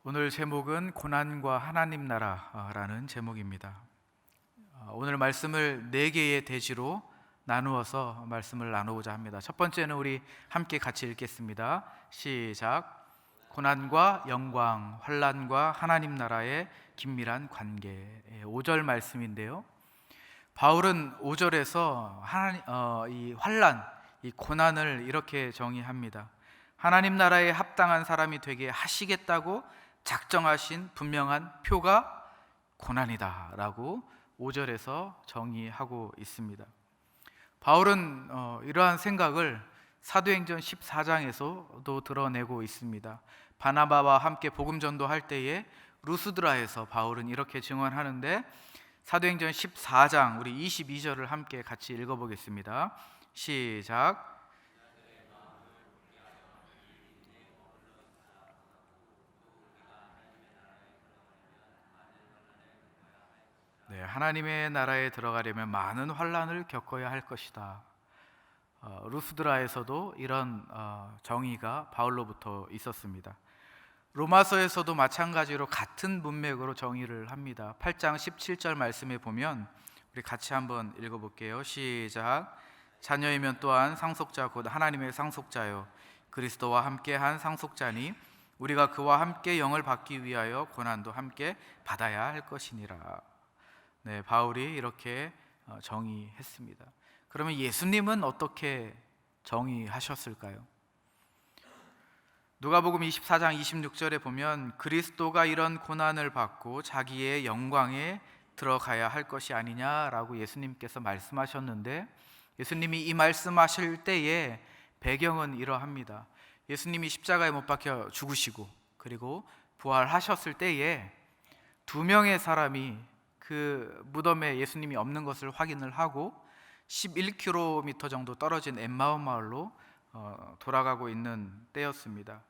오늘 제목은 고난과 하나님 나라라는 제목입니다. 오늘 말씀을 네 개의 대지로 나누어서 말씀을 나누고자 합니다. 첫 번째는 우리 함께 같이 읽겠습니다. 시작. 고난과 영광, 환난과 하나님 나라의 긴밀한 관계. 5절 말씀인데요. 바울은 5절에서 이 환난, 이 고난을 이렇게 정의합니다. 하나님 나라에 합당한 사람이 되게 하시겠다고 작정하신 분명한 표가 고난이다 라고 5절에서 정의하고 있습니다. 바울은 이러한 생각을 사도행전 14장에서도 드러내고 있습니다. 바나바와 함께 복음 전도할 때에 루스드라에서 바울은 이렇게 증언하는데, 사도행전 14장 우리 22절을 함께 같이 읽어보겠습니다. 시작. 네, 하나님의 나라에 들어가려면 많은 환난을 겪어야 할 것이다. 루스드라에서도 이런 정의가 바울로부터 있었습니다. 로마서에서도 마찬가지로 같은 문맥으로 정의를 합니다. 8장 17절 말씀에 보면 우리 같이 한번 읽어볼게요. 시작. 자녀이면 또한 상속자 곧 하나님의 상속자요 그리스도와 함께한 상속자니 우리가 그와 함께 영을 받기 위하여 고난도 함께 받아야 할 것이니라. 네, 바울이 이렇게 정의했습니다. 그러면 예수님은 어떻게 정의하셨을까요? 누가복음 24장 26절에 보면 그리스도가 이런 고난을 받고 자기의 영광에 들어가야 할 것이 아니냐라고 예수님께서 말씀하셨는데, 예수님이 이 말씀하실 때에 배경은 이러합니다. 예수님이 십자가에 못 박혀 죽으시고 그리고 부활하셨을 때에 두 명의 사람이 그 무덤에 예수님이 없는 것을 확인을 하고 11km 정도 떨어진 엠마오 마을로 돌아가고 있는 때였습니다.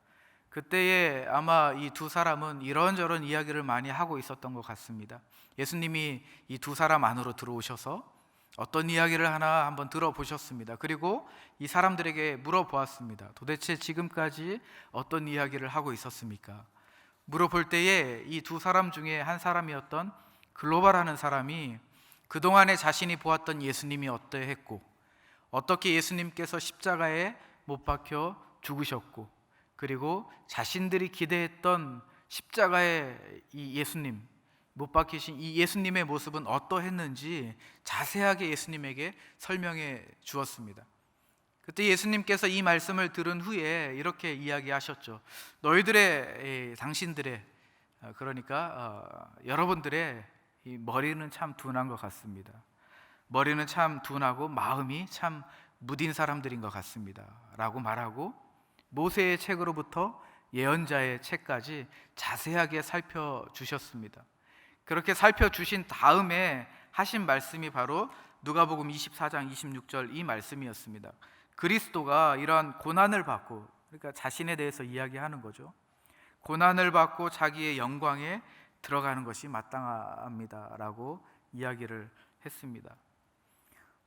그때에 아마 이 두 사람은 이런저런 이야기를 많이 하고 있었던 것 같습니다. 예수님이 이 두 사람 안으로 들어오셔서 어떤 이야기를 하나 한번 들어보셨습니다. 그리고 이 사람들에게 물어보았습니다. 도대체 지금까지 어떤 이야기를 하고 있었습니까? 물어볼 때에 이 두 사람 중에 한 사람이었던 글로바라는 사람이 그동안에 자신이 보았던 예수님이 어떠했고 어떻게 예수님께서 십자가에 못 박혀 죽으셨고 그리고 자신들이 기대했던 십자가의 이 예수님, 못 박히신 이 예수님의 모습은 어떠했는지 자세하게 예수님에게 설명해 주었습니다. 그때 예수님께서 이 말씀을 들은 후에 이렇게 이야기하셨죠. 너희들의 당신들의 그러니까 여러분들의 이 머리는 참 둔한 것 같습니다. 머리는 참 둔하고 마음이 참 무딘 사람들인 것 같습니다 라고 말하고, 모세의 책으로부터 예언자의 책까지 자세하게 살펴주셨습니다. 그렇게 살펴주신 다음에 하신 말씀이 바로 누가복음 24장 26절 이 말씀이었습니다. 그리스도가 이러한 고난을 받고, 그러니까 자신에 대해서 이야기하는 거죠. 고난을 받고 자기의 영광에 들어가는 것이 마땅합니다 라고 이야기를 했습니다.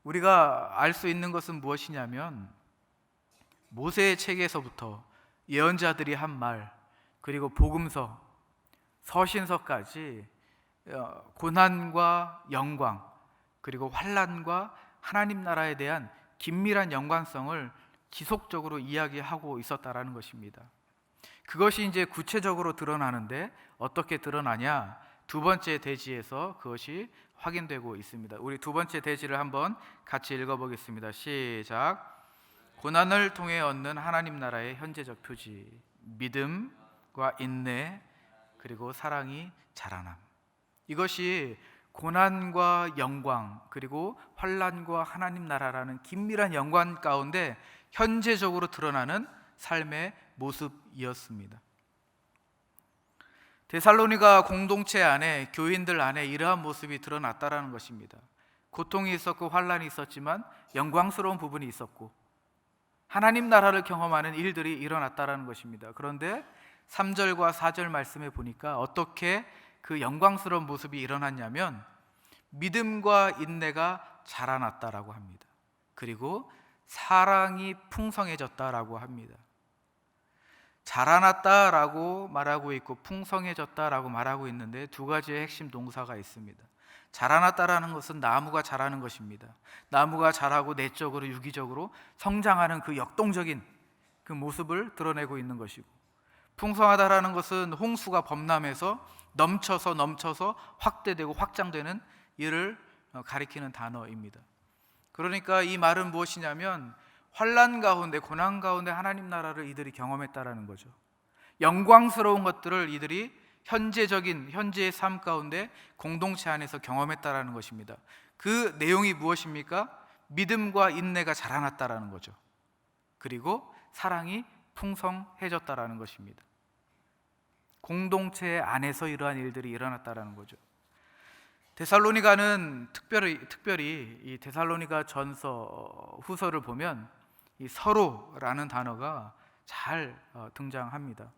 우리가 알 수 있는 것은 무엇이냐면, 모세의 책에서부터 예언자들이 한 말, 그리고 복음서, 서신서까지 고난과 영광, 그리고 환난과 하나님 나라에 대한 긴밀한 연관성을 지속적으로 이야기하고 있었다라는 것입니다. 그것이 이제 구체적으로 드러나는데 어떻게 드러나냐? 두 번째 대지에서 그것이 확인되고 있습니다. 우리 두 번째 대지를 한번 같이 읽어보겠습니다. 시작. 고난을 통해 얻는 하나님 나라의 현재적 표지, 믿음과 인내 그리고 사랑이 자라남. 이것이 고난과 영광 그리고 환난과 하나님 나라라는 긴밀한 연관 가운데 현재적으로 드러나는 삶의 모습이었습니다. 데살로니가 공동체 안에, 교인들 안에 이러한 모습이 드러났다라는 것입니다. 고통이 있었고 환난이 있었지만 영광스러운 부분이 있었고 하나님 나라를 경험하는 일들이 일어났다라는 것입니다. 그런데 3절과 4절 말씀에 보니까 어떻게 그 영광스러운 모습이 일어났냐면 믿음과 인내가 자라났다라고 합니다. 그리고 사랑이 풍성해졌다라고 합니다. 자라났다라고 말하고 있고 풍성해졌다라고 말하고 있는데 두 가지의 핵심 동사가 있습니다. 자라났다라는 것은 나무가 자라는 것입니다. 나무가 자라고 내적으로 유기적으로 성장하는 그 역동적인 그 모습을 드러내고 있는 것이고, 풍성하다라는 것은 홍수가 범람해서 넘쳐서 확대되고 확장되는 이를 가리키는 단어입니다. 그러니까 이 말은 무엇이냐면 환난 가운데, 고난 가운데 하나님 나라를 이들이 경험했다라는 거죠. 영광스러운 것들을 이들이 현재의 삶 가운데 공동체 안에서 경험했다라는 것입니다. 그 내용이 무엇입니까? 믿음과 인내가 자라났다라는 거죠. 그리고 사랑이 풍성해졌다라는 것입니다. 공동체 안에서 이러한 일들이 일어났다라는 거죠. 데살로니가는 특별히 이 데살로니가 전서 후서를 보면 이 서로라는 단어가 잘 등장합니다.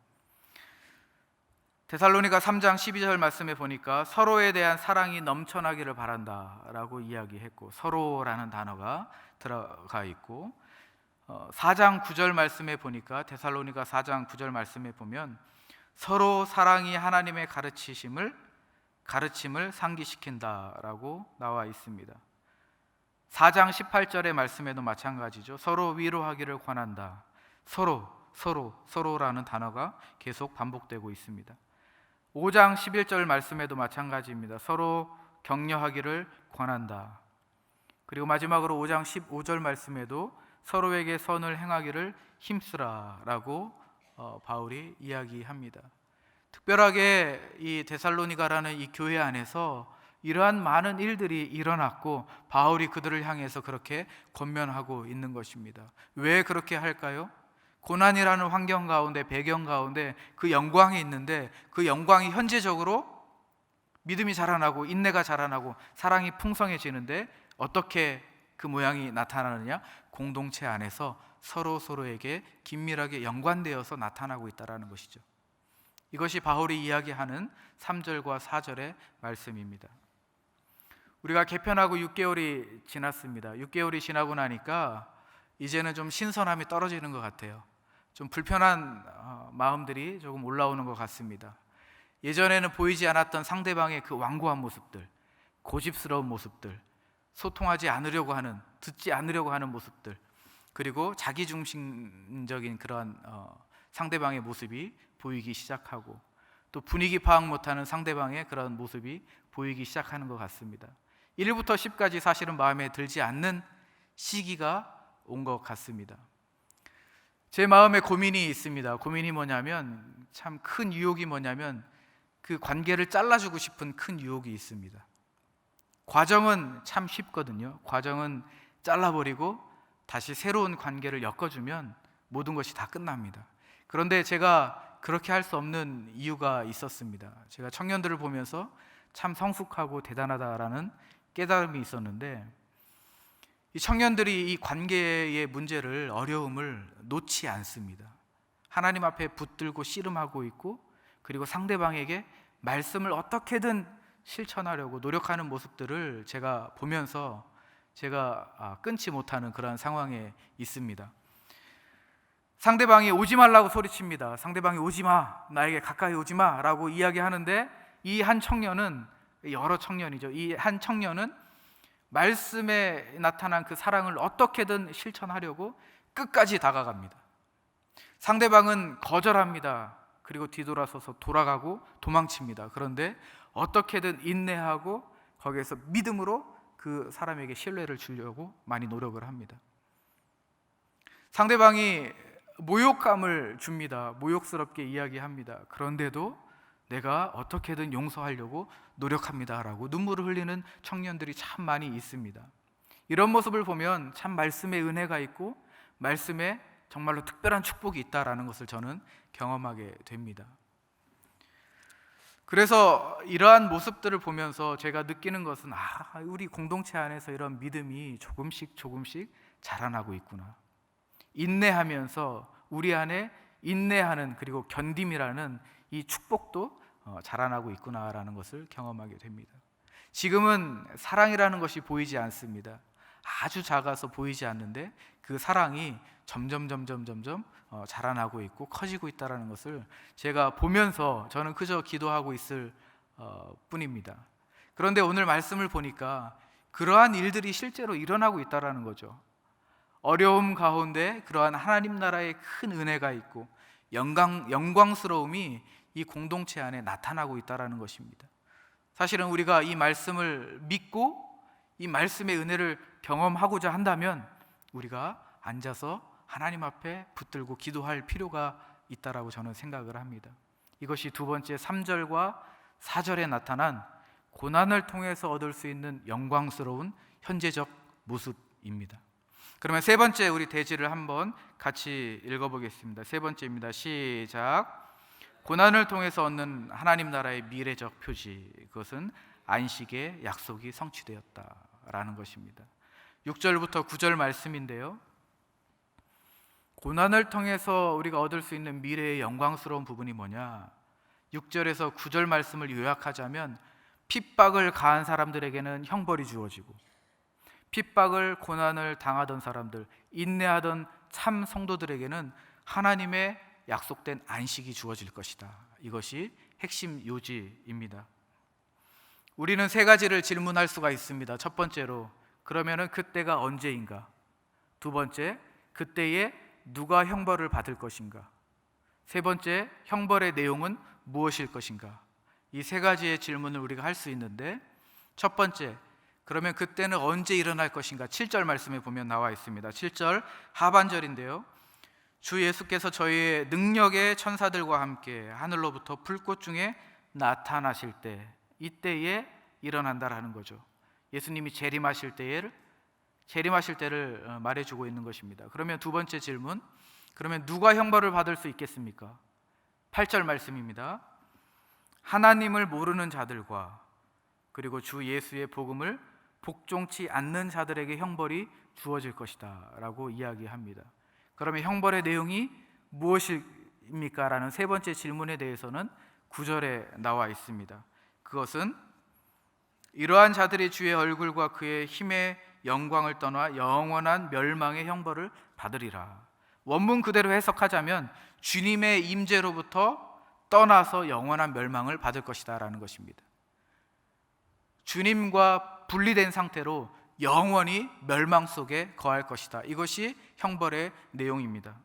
데살로니가 3장 12절 말씀에 보니까 서로에 대한 사랑이 넘쳐나기를 바란다라고 이야기했고, 서로라는 단어가 들어가 있고, 4장 9절 말씀에 보니까 데살로니가 4장 9절 말씀에 보면 서로 사랑이 하나님의 가르침을 상기시킨다라고 나와 있습니다. 4장 18절의 말씀에도 마찬가지죠. 서로 위로하기를 권한다. 서로라는 단어가 계속 반복되고 있습니다. 5장 11절 말씀에도 마찬가지입니다. 서로 격려하기를 권한다. 그리고 마지막으로 5장 15절 말씀에도 서로에게 선을 행하기를 힘쓰라라고 바울이 이야기합니다. 특별하게 이 데살로니가라는 이 교회 안에서 이러한 많은 일들이 일어났고 바울이 그들을 향해서 그렇게 권면하고 있는 것입니다. 왜 그렇게 할까요? 고난이라는 환경 가운데, 배경 가운데 그 영광이 있는데, 그 영광이 현재적으로 믿음이 자라나고 인내가 자라나고 사랑이 풍성해지는데 어떻게 그 모양이 나타나느냐? 공동체 안에서 서로에게 긴밀하게 연관되어서 나타나고 있다는 것이죠. 이것이 바울이 이야기하는 3절과 4절의 말씀입니다. 우리가 개편하고 6개월이 지났습니다. 6개월이 지나고 나니까 이제는 좀 신선함이 떨어지는 것 같아요. 좀 불편한 마음들이 조금 올라오는 것 같습니다. 예전에는 보이지 않았던 상대방의 그 완고한 모습들, 고집스러운 모습들, 소통하지 않으려고 하는, 듣지 않으려고 하는 모습들, 그리고 자기중심적인 그러한 상대방의 모습이 보이기 시작하고, 또 분위기 파악 못하는 상대방의 그런 모습이 보이기 시작하는 것 같습니다. 1부터 10까지 사실은 마음에 들지 않는 시기가 온 것 같습니다. 제 마음에 고민이 있습니다. 고민이 뭐냐면, 참 큰 유혹이 뭐냐면 그 관계를 잘라주고 싶은 큰 유혹이 있습니다. 과정은 참 쉽거든요. 과정은 잘라버리고 다시 새로운 관계를 엮어주면 모든 것이 다 끝납니다. 그런데 제가 그렇게 할 수 없는 이유가 있었습니다. 제가 청년들을 보면서 참 성숙하고 대단하다라는 깨달음이 있었는데, 이 청년들이 이 관계의 문제를, 어려움을 놓지 않습니다. 하나님 앞에 붙들고 씨름하고 있고, 그리고 상대방에게 말씀을 어떻게든 실천하려고 노력하는 모습들을 제가 보면서 제가 끊지 못하는 그런 상황에 있습니다. 상대방이 오지 말라고 소리칩니다. 상대방이 오지 마, 나에게 가까이 오지 마 라고 이야기하는데, 이 한 청년은, 여러 청년이죠, 이 한 청년은 말씀에 나타난 그 사랑을 어떻게든 실천하려고 끝까지 다가갑니다. 상대방은 거절합니다. 그리고 뒤돌아서서 돌아가고 도망칩니다. 그런데 어떻게든 인내하고 거기에서 믿음으로 그 사람에게 신뢰를 주려고 많이 노력을 합니다. 상대방이 모욕감을 줍니다. 모욕스럽게 이야기합니다. 그런데도 내가 어떻게든 용서하려고 노력합니다 라고 눈물을 흘리는 청년들이 참 많이 있습니다. 이런 모습을 보면 참 말씀의 은혜가 있고 말씀에 정말로 특별한 축복이 있다라는 것을 저는 경험하게 됩니다. 그래서 이러한 모습들을 보면서 제가 느끼는 것은, 우리 공동체 안에서 이런 믿음이 조금씩 자라나고 있구나. 인내하면서 우리 안에 인내하는, 그리고 견딤이라는 이 축복도 자라나고 있구나라는 것을 경험하게 됩니다. 지금은 사랑이라는 것이 보이지 않습니다. 아주 작아서 보이지 않는데 그 사랑이 점점 자라나고 있고 커지고 있다는 것을 제가 보면서 저는 그저 기도하고 있을 뿐입니다. 그런데 오늘 말씀을 보니까 그러한 일들이 실제로 일어나고 있다는 거죠. 어려움 가운데 그러한 하나님 나라의 큰 은혜가 있고 영광스러움이 이 공동체 안에 나타나고 있다는 것입니다. 사실은 우리가 이 말씀을 믿고 이 말씀의 은혜를 경험하고자 한다면 우리가 앉아서 하나님 앞에 붙들고 기도할 필요가 있다라고 저는 생각을 합니다. 이것이 두 번째 3절과 4절에 나타난 고난을 통해서 얻을 수 있는 영광스러운 현재적 모습입니다. 그러면 세 번째 우리 대지를 한번 같이 읽어보겠습니다. 세 번째입니다. 시작. 고난을 통해서 얻는 하나님 나라의 미래적 표지, 그것은 안식의 약속이 성취되었다라는 것입니다. 6절부터 9절 말씀인데요, 고난을 통해서 우리가 얻을 수 있는 미래의 영광스러운 부분이 뭐냐? 6절에서 9절 말씀을 요약하자면 핍박을 가한 사람들에게는 형벌이 주어지고, 핍박을 고난을 당하던 사람들, 인내하던 참 성도들에게는 하나님의 약속된 안식이 주어질 것이다. 이것이 핵심 요지입니다. 우리는 세 가지를 질문할 수가 있습니다. 첫 번째로, 그러면은 그때가 언제인가? 두 번째, 그때에 누가 형벌을 받을 것인가? 세 번째, 형벌의 내용은 무엇일 것인가? 이 세 가지의 질문을 우리가 할 수 있는데, 첫 번째, 그러면 그때는 언제 일어날 것인가? 7절 말씀에 보면 나와 있습니다. 7절 하반절인데요, 주 예수께서 저희의 능력의 천사들과 함께 하늘로부터 불꽃 중에 나타나실 때, 이때에 일어난다라는 거죠. 예수님이 재림하실 때를 말해주고 있는 것입니다. 그러면 두 번째 질문, 그러면 누가 형벌을 받을 수 있겠습니까? 8절 말씀입니다. 하나님을 모르는 자들과 그리고 주 예수의 복음을 복종치 않는 자들에게 형벌이 주어질 것이다 라고 이야기합니다. 그러면 형벌의 내용이 무엇입니까? 라는 세 번째 질문에 대해서는 9절에 나와 있습니다. 그것은 이러한 자들이 주의 얼굴과 그의 힘의 영광을 떠나 영원한 멸망의 형벌을 받으리라. 원문 그대로 해석하자면 주님의 임재로부터 떠나서 영원한 멸망을 받을 것이다 라는 것입니다. 주님과 분리된 상태로 영원히 멸망 속에 거할 것이다. 이것이 형벌의 내용입니다.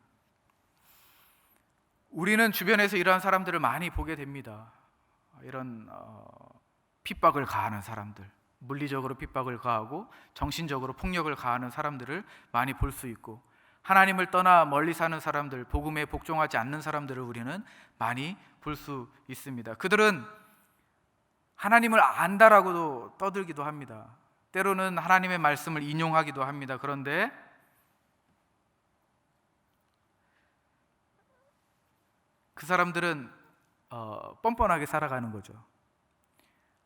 우리는 주변에서 이러한 사람들을 많이 보게 됩니다. 이런 핍박을 가하는 사람들, 물리적으로 핍박을 가하고 정신적으로 폭력을 가하는 사람들을 많이 볼 수 있고, 하나님을 떠나 멀리 사는 사람들, 복음에 복종하지 않는 사람들을 우리는 많이 볼 수 있습니다. 그들은 하나님을 안다라고도 떠들기도 합니다. 때로는 하나님의 말씀을 인용하기도 합니다. 그런데 그 사람들은 뻔뻔하게 살아가는 거죠.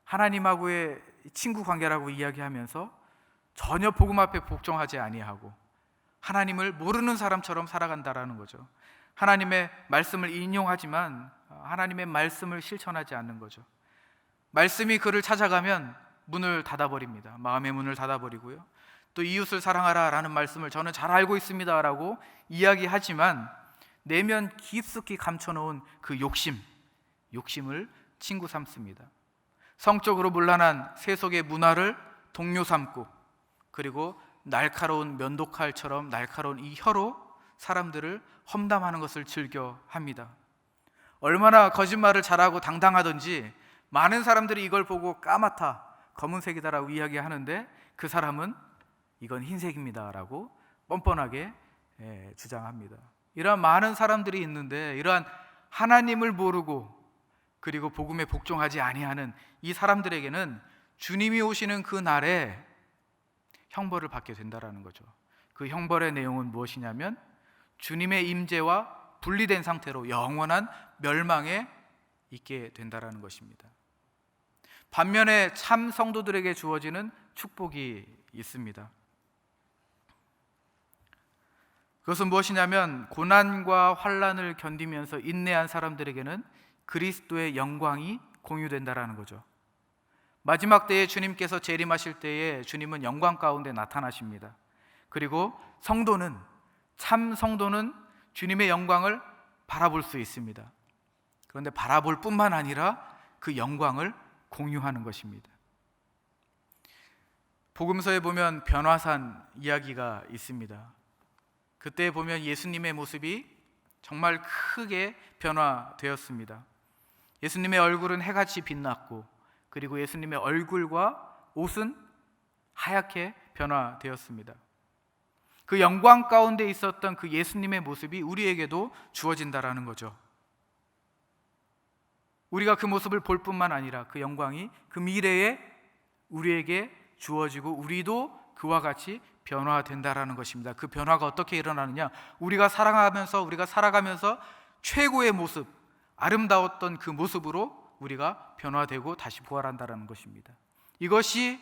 하나님하고의 친구 관계라고 이야기하면서 전혀 복음 앞에 복종하지 아니하고 하나님을 모르는 사람처럼 살아간다라는 거죠. 하나님의 말씀을 인용하지만 하나님의 말씀을 실천하지 않는 거죠. 말씀이 그를 찾아가면 문을 닫아버립니다. 마음의 문을 닫아버리고요, 또 이웃을 사랑하라 라는 말씀을 저는 잘 알고 있습니다 라고 이야기하지만 내면 깊숙이 감춰놓은 그 욕심을 친구 삼습니다. 성적으로 문란한 세속의 문화를 동료 삼고, 그리고 날카로운 면도칼처럼 날카로운 이 혀로 사람들을 험담하는 것을 즐겨 합니다. 얼마나 거짓말을 잘하고 당당하든지 많은 사람들이 이걸 보고 까맣다, 검은색이다라고 이야기하는데 그 사람은 이건 흰색입니다라고 뻔뻔하게 주장합니다. 이러한 많은 사람들이 있는데, 이러한 하나님을 모르고 그리고 복음에 복종하지 아니하는 이 사람들에게는 주님이 오시는 그 날에 형벌을 받게 된다라는 거죠. 그 형벌의 내용은 무엇이냐면 주님의 임재와 분리된 상태로 영원한 멸망에 있게 된다라는 것입니다. 반면에 참 성도들에게 주어지는 축복이 있습니다. 그것은 무엇이냐면 고난과 환난을 견디면서 인내한 사람들에게는 그리스도의 영광이 공유된다라는 거죠. 마지막 때에 주님께서 재림하실 때에 주님은 영광 가운데 나타나십니다. 그리고 성도는 참 성도는 주님의 영광을 바라볼 수 있습니다. 그런데 바라볼 뿐만 아니라 그 영광을 공유하는 것입니다. 복음서에 보면 변화산 이야기가 있습니다. 그때 보면 예수님의 모습이 정말 크게 변화되었습니다. 예수님의 얼굴은 해같이 빛났고, 그리고 예수님의 얼굴과 옷은 하얗게 변화되었습니다. 그 영광 가운데 있었던 그 예수님의 모습이 우리에게도 주어진다라는 거죠. 우리가 그 모습을 볼 뿐만 아니라 그 영광이 그 미래에 우리에게 주어지고 우리도 그와 같이 변화된다라는 것입니다. 그 변화가 어떻게 일어나느냐? 우리가 살아가면서 최고의 모습, 아름다웠던 그 모습으로 우리가 변화되고 다시 부활한다라는 것입니다. 이것이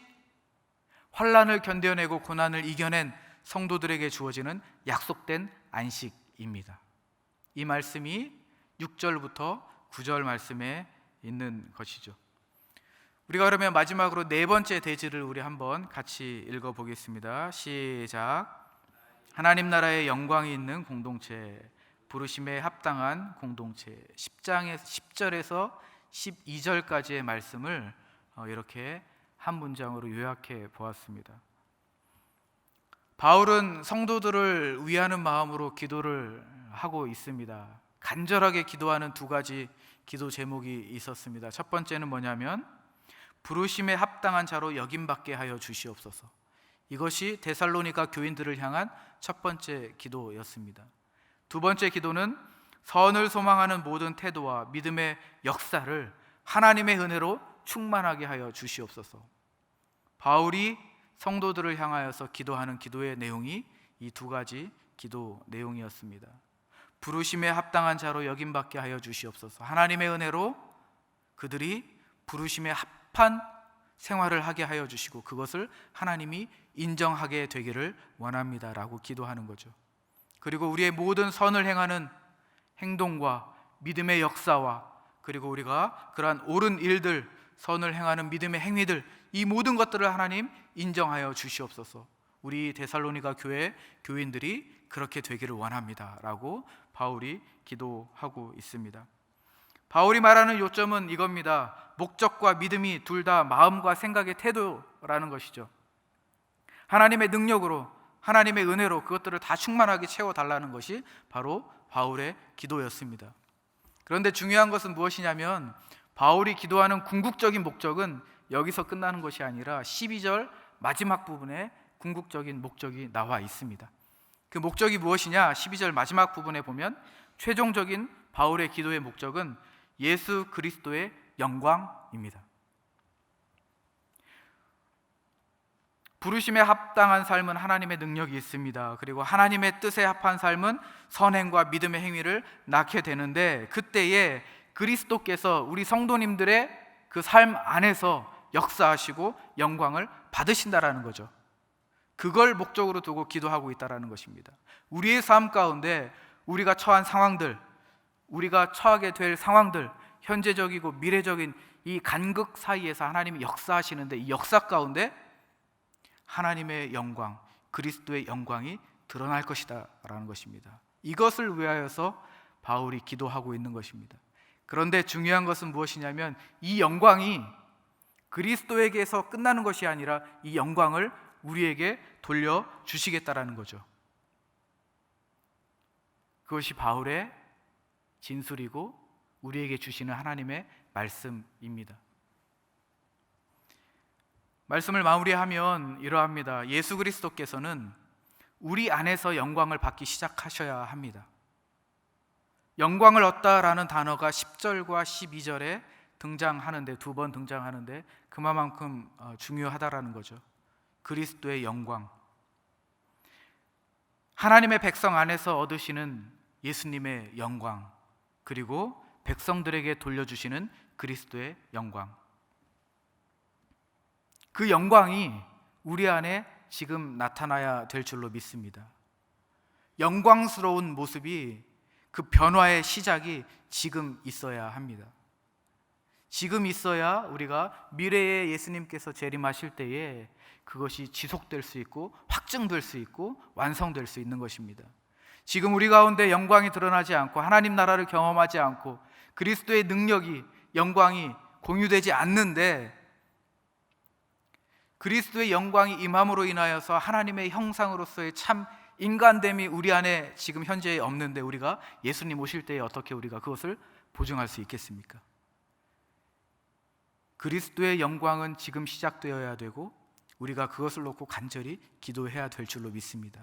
환난을 견뎌내고 고난을 이겨낸 성도들에게 주어지는 약속된 안식입니다. 이 말씀이 6절부터 9절 말씀에 있는 것이죠. 우리가 그러면 마지막으로 네 번째 대지를 우리 한번 같이 읽어보겠습니다. 시작. 하나님 나라의 영광이 있는 공동체, 부르심에 합당한 공동체. 10절에서 12절까지의 말씀을 이렇게 한 문장으로 요약해 보았습니다. 바울은 성도들을 위하는 마음으로 기도를 하고 있습니다. 간절하게 기도하는 두 가지 기도 제목이 있었습니다. 첫 번째는 뭐냐면 부르심에 합당한 자로 여김받게 하여 주시옵소서. 이것이 데살로니가 교인들을 향한 첫 번째 기도였습니다. 두 번째 기도는 선을 소망하는 모든 태도와 믿음의 역사를 하나님의 은혜로 충만하게 하여 주시옵소서. 바울이 성도들을 향하여서 기도하는 기도의 내용이 이 두 가지 기도 내용이었습니다. 부르심에 합당한 자로 여김받게 하여 주시옵소서. 하나님의 은혜로 그들이 부르심에 합한 생활을 하게 하여 주시고 그것을 하나님이 인정하게 되기를 원합니다라고 기도하는 거죠. 그리고 우리의 모든 선을 행하는 행동과 믿음의 역사와 그리고 우리가 그러한 옳은 일들, 선을 행하는 믿음의 행위들, 이 모든 것들을 하나님 인정하여 주시옵소서. 우리 데살로니가 교회 교인들이 그렇게 되기를 원합니다라고 바울이 기도하고 있습니다. 바울이 말하는 요점은 이겁니다. 목적과 믿음이 둘 다 마음과 생각의 태도라는 것이죠. 하나님의 능력으로, 하나님의 은혜로 그것들을 다 충만하게 채워달라는 것이 바로 바울의 기도였습니다. 그런데 중요한 것은 무엇이냐면 바울이 기도하는 궁극적인 목적은 여기서 끝나는 것이 아니라 12절 마지막 부분에 궁극적인 목적이 나와 있습니다. 그 목적이 무엇이냐? 12절 마지막 부분에 보면 최종적인 바울의 기도의 목적은 예수 그리스도의 영광입니다. 부르심에 합당한 삶은 하나님의 능력이 있습니다. 그리고 하나님의 뜻에 합한 삶은 선행과 믿음의 행위를 낳게 되는데 그때에 그리스도께서 우리 성도님들의 그 삶 안에서 역사하시고 영광을 받으신다라는 거죠. 그걸 목적으로 두고 기도하고 있다라는 것입니다. 우리의 삶 가운데 우리가 처한 상황들, 우리가 처하게 될 상황들, 현재적이고 미래적인 이 간극 사이에서 하나님이 역사하시는데 이 역사 가운데 하나님의 영광, 그리스도의 영광이 드러날 것이다 라는 것입니다. 이것을 위하여서 바울이 기도하고 있는 것입니다. 그런데 중요한 것은 무엇이냐면 이 영광이 그리스도에게서 끝나는 것이 아니라 이 영광을 우리에게 돌려주시겠다라는 거죠. 그것이 바울의 진술이고 우리에게 주시는 하나님의 말씀입니다. 말씀을 마무리하면 이러합니다. 예수 그리스도께서는 우리 안에서 영광을 받기 시작하셔야 합니다. 영광을 얻다라는 단어가 10절과 12절에 등장하는데 두 번 등장하는데 그만큼 중요하다라는 거죠. 그리스도의 영광, 하나님의 백성 안에서 얻으시는 예수님의 영광, 그리고 백성들에게 돌려주시는 그리스도의 영광. 그 영광이 우리 안에 지금 나타나야 될 줄로 믿습니다. 영광스러운 모습이 그 변화의 시작이 지금 있어야 합니다. 지금 있어야 우리가 미래에 예수님께서 재림하실 때에 그것이 지속될 수 있고 확증될 수 있고 완성될 수 있는 것입니다. 지금 우리 가운데 영광이 드러나지 않고 하나님 나라를 경험하지 않고 그리스도의 능력이, 영광이 공유되지 않는데, 그리스도의 영광이 임함으로 인하여서 하나님의 형상으로서의 참 인간됨이 우리 안에 지금 현재 없는데 우리가 예수님 오실 때에 어떻게 우리가 그것을 보증할 수 있겠습니까? 그리스도의 영광은 지금 시작되어야 되고 우리가 그것을 놓고 간절히 기도해야 될 줄로 믿습니다.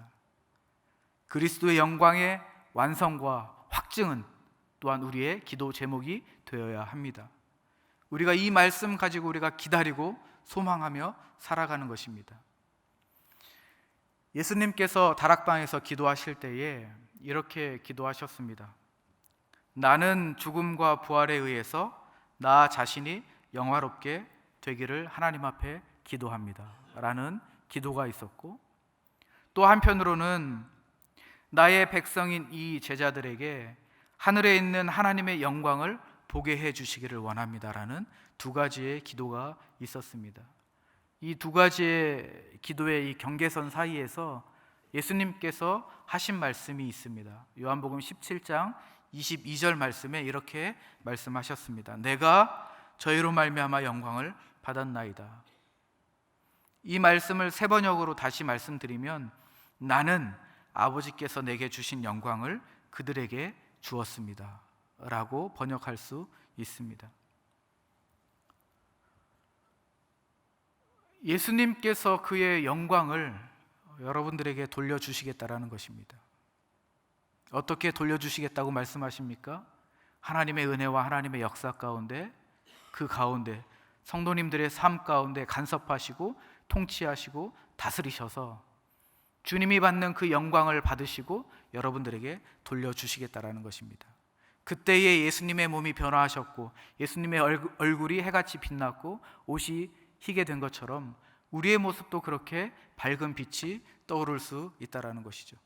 그리스도의 영광의 완성과 확증은 또한 우리의 기도 제목이 되어야 합니다. 우리가 이 말씀 가지고 우리가 기다리고 소망하며 살아가는 것입니다. 예수님께서 다락방에서 기도하실 때에 이렇게 기도하셨습니다. 나는 죽음과 부활에 의해서 나 자신이 영화롭게 되기를 하나님 앞에 기도합니다 라는 기도가 있었고, 또 한편으로는 나의 백성인 이 제자들에게 하늘에 있는 하나님의 영광을 보게 해 주시기를 원합니다 라는 두 가지의 기도가 있었습니다. 이 두 가지의 기도의 이 경계선 사이에서 예수님께서 하신 말씀이 있습니다. 요한복음 17장 22절 말씀에 이렇게 말씀하셨습니다. 내가 저희로 말미암아 영광을 받았나이다. 이 말씀을 세 번역으로 다시 말씀드리면, 나는 아버지께서 내게 주신 영광을 그들에게 주었습니다 라고 번역할 수 있습니다. 예수님께서 그의 영광을 여러분들에게 돌려주시겠다라는 것입니다. 어떻게 돌려주시겠다고 말씀하십니까? 하나님의 은혜와 하나님의 역사 가운데, 그 가운데 성도님들의 삶 가운데 간섭하시고 통치하시고 다스리셔서 주님이 받는 그 영광을 받으시고 여러분들에게 돌려주시겠다라는 것입니다. 그때에 예수님의 몸이 변화하셨고 예수님의 얼굴이 해같이 빛났고 옷이 희게 된 것처럼 우리의 모습도 그렇게 밝은 빛이 떠오를 수 있다는 것이죠.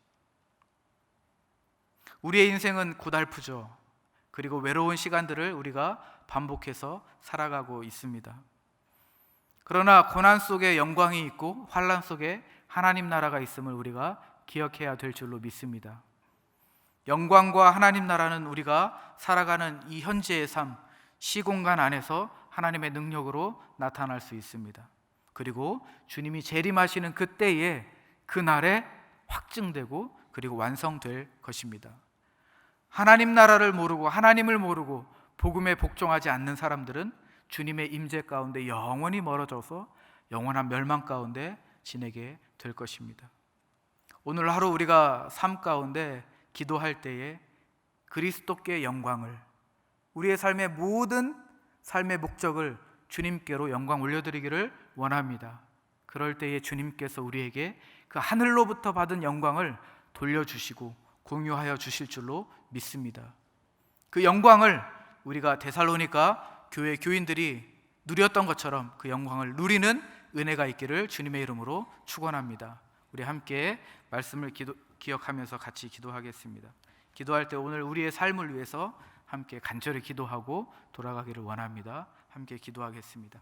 우리의 인생은 고달프죠. 그리고 외로운 시간들을 우리가 반복해서 살아가고 있습니다. 그러나 고난 속에 영광이 있고 환난 속에 하나님 나라가 있음을 우리가 기억해야 될 줄로 믿습니다. 영광과 하나님 나라는 우리가 살아가는 이 현재의 삶, 시공간 안에서 하나님의 능력으로 나타날 수 있습니다. 그리고 주님이 재림하시는 그때에, 그날에 확증되고 그리고 완성될 것입니다. 하나님 나라를 모르고 하나님을 모르고 복음에 복종하지 않는 사람들은 주님의 임재 가운데 영원히 멀어져서 영원한 멸망 가운데 지내게 될 것입니다. 오늘 하루 우리가 삶 가운데 기도할 때에 그리스도께 영광을, 우리의 삶의 모든 삶의 목적을 주님께로 영광 올려드리기를 원합니다. 그럴 때에 주님께서 우리에게 그 하늘로부터 받은 영광을 돌려주시고 공유하여 주실 줄로 믿습니다. 그 영광을 우리가 데살로니가 교회 교인들이 누렸던 것처럼 그 영광을 누리는 은혜가 있기를 주님의 이름으로 축원합니다. 우리 함께 말씀을 기억하면서 같이 기도하겠습니다. 기도할 때 오늘 우리의 삶을 위해서 함께 간절히 기도하고 돌아가기를 원합니다. 함께 기도하겠습니다.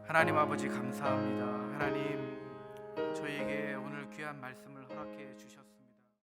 하나님 아버지 감사합니다. 하나님, 저희에게 오늘 귀한 말씀을 허락해 주셨습니다.